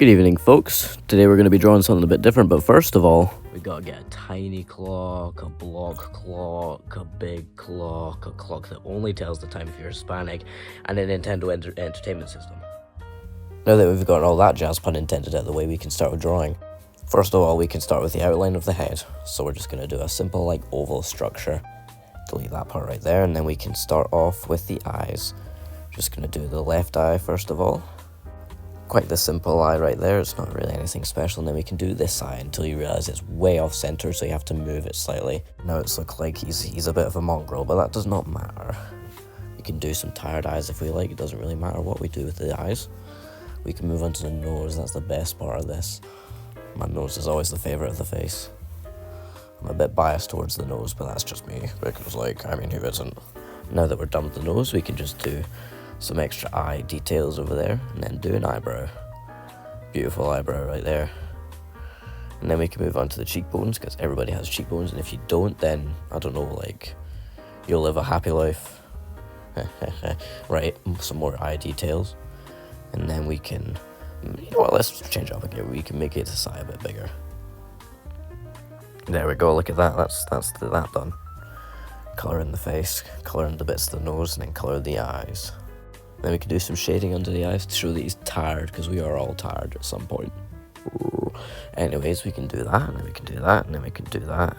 Good evening, folks. Today we're going to be drawing something a bit different, but first of all, we got to get a tiny clock, a block clock, a big clock, a clock that only tells the time if you're Hispanic, and a Nintendo entertainment system. Now that we've got all that jazz, pun intended, out of the way, we can start with drawing. First of all, we can start with the outline of the head. So we're just going to do a simple, like, oval structure. Delete that part right there, and then we can start off with the eyes. Just going to do the left eye first of all. Quite the simple eye right there, it's not really anything special. And then we can do this eye until you realize it's way off center, so you have to move it slightly. Now it's look like he's a bit of a mongrel, but that does not matter. We can do some tired eyes if we like, it doesn't really matter what we do with the eyes. We can move on to the nose, that's the best part of this. My nose is always the favorite of the face. I'm a bit biased towards the nose, but that's just me, because like, I mean, who isn't? Now that we're done with the nose, we can just do some extra eye details over there, and then do an eyebrow. Beautiful eyebrow right there. And then we can move on to the cheekbones, because everybody has cheekbones, and if you don't, then, I don't know, like, you'll live a happy life. Right, some more eye details. And then we can, you know what, let's change up again. We can make it this eye a bit bigger. There we go, look at that, that's that done. Colour in the face, colour in the bits of the nose, and then colour the eyes. Then we can do some shading under the eyes to show that he's tired, because we are all tired at some point. Anyways, we can do that, and then we can do that, and then we can do that.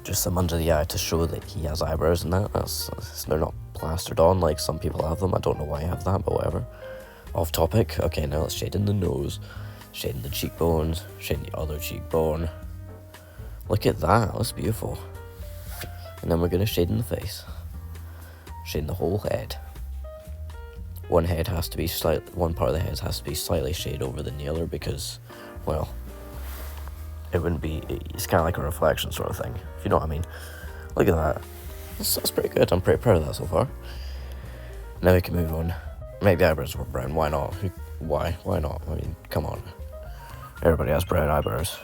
Just some under the eye to show that he has eyebrows and that. They're not plastered on like some people have them. I don't know why I have that, but whatever. Off topic. Okay, now let's shade in the nose, shade in the cheekbones, shade in the other cheekbone. Look at that, that's beautiful. And then we're going to shade in the face. Shade in the whole head. One part of the head has to be slightly shaded over than the other because, well, it wouldn't be, it's kind of like a reflection sort of thing, if you know what I mean. Look at that. That's pretty good. I'm pretty proud of that so far. Now we can move on. Make the eyebrows were brown. Why not? Why not? I mean, come on. Everybody has brown eyebrows.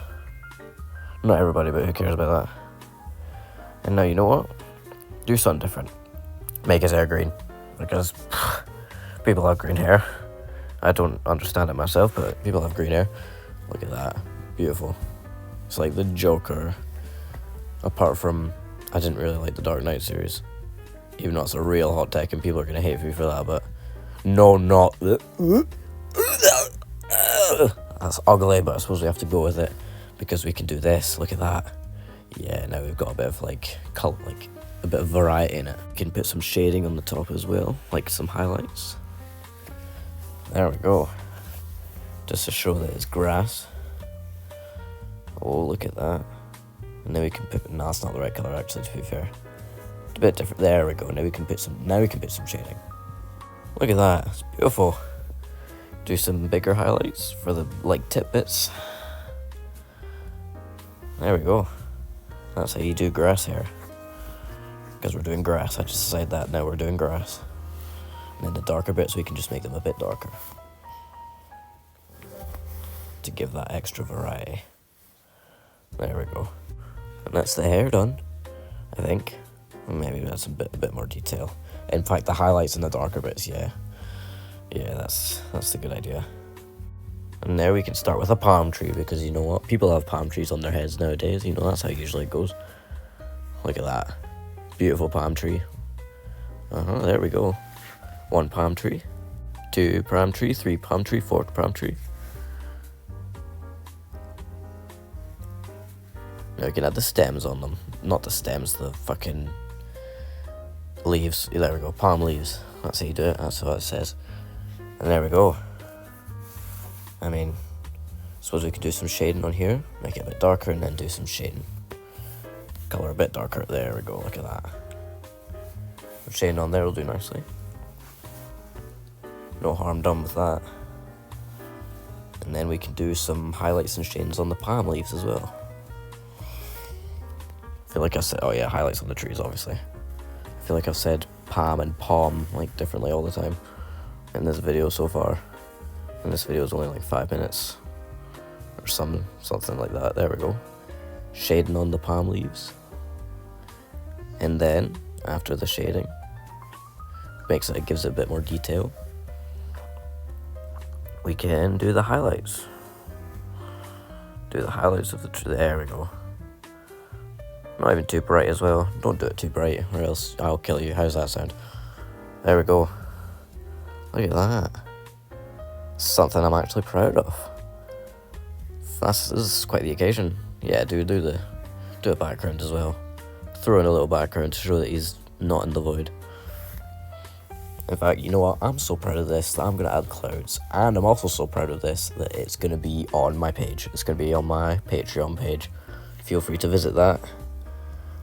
Not everybody, but who cares about that? And now, you know what? Do something different. Make his hair green. Because people have green hair. I don't understand it myself, but people have green hair. Look at that. Beautiful. It's like the Joker. Apart from, I didn't really like the Dark Knight series. Even though it's a real hot take and people are going to hate me for that, but no, not. That's ugly, but I suppose we have to go with it. Because we can do this. Look at that. Yeah, now we've got a bit of like color, like a bit of variety in it. We can put some shading on the top as well, like some highlights. There we go. Just to show that it's grass. Oh, look at that. And then we can put, no, it's not the right color actually, to be fair. It's a bit different. There we go. Now we can put some shading. Look at that. It's beautiful. Do some bigger highlights for the like tip bits. There we go. That's how you do grass hair. Because we're doing grass. I just decided that now we're doing grass. And then the darker bits, we can just make them a bit darker. To give that extra variety. There we go. And that's the hair done, I think. Maybe that's a bit more detail. In fact, the highlights in the darker bits, yeah. Yeah, that's the good idea. And there we can start with a palm tree, because you know what? People have palm trees on their heads nowadays. You know, that's how usually it goes. Look at that. Beautiful palm tree. There we go. 1 palm tree. 2 palm tree. 3 palm tree. 4 palm tree. Now we can add the stems on them. Not the stems, the fucking leaves. There we go. Palm leaves. That's how you do it. That's what it says. And there we go. I mean, I suppose we could do some shading on here, make it a bit darker, and then do some shading. Color a bit darker. There we go, look at that. Shading on there will do nicely. No harm done with that. And then we can do some highlights and shadings on the palm leaves as well. I feel like I said, oh yeah, highlights on the trees, obviously. I feel like I've said palm and palm, like, differently all the time in this video so far. And this video is only like 5 minutes or something like that. There we go. Shading on the palm leaves. And then, after the shading, gives it a bit more detail. We can do the highlights. Do the highlights of the tree. There we go. Not even too bright as well. Don't do it too bright or else I'll kill you. How's that sound? There we go. Look at that. Something I'm actually proud of. This is quite the occasion. Yeah, do a background as well. Throw in a little background to show that he's not in the void. In fact, you know what? I'm so proud of this that I'm going to add clouds. And I'm also so proud of this that it's going to be on my page. It's going to be on my Patreon page. Feel free to visit that.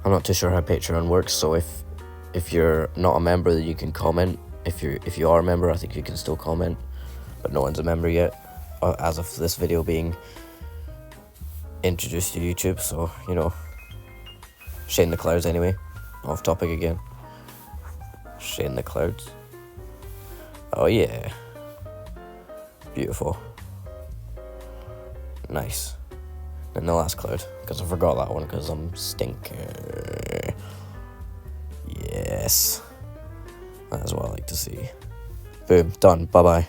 I'm not too sure how Patreon works, so if you're not a member, then you can comment. If you are a member, I think you can still comment. But no one's a member yet, as of this video being introduced to YouTube, so, you know. Shade in the clouds anyway. Off topic again. Shade in the clouds. Oh yeah. Beautiful. Nice. And the last cloud, because I forgot that one because I'm stinking. Yes. That's what I like to see. Boom. Done. Bye-bye.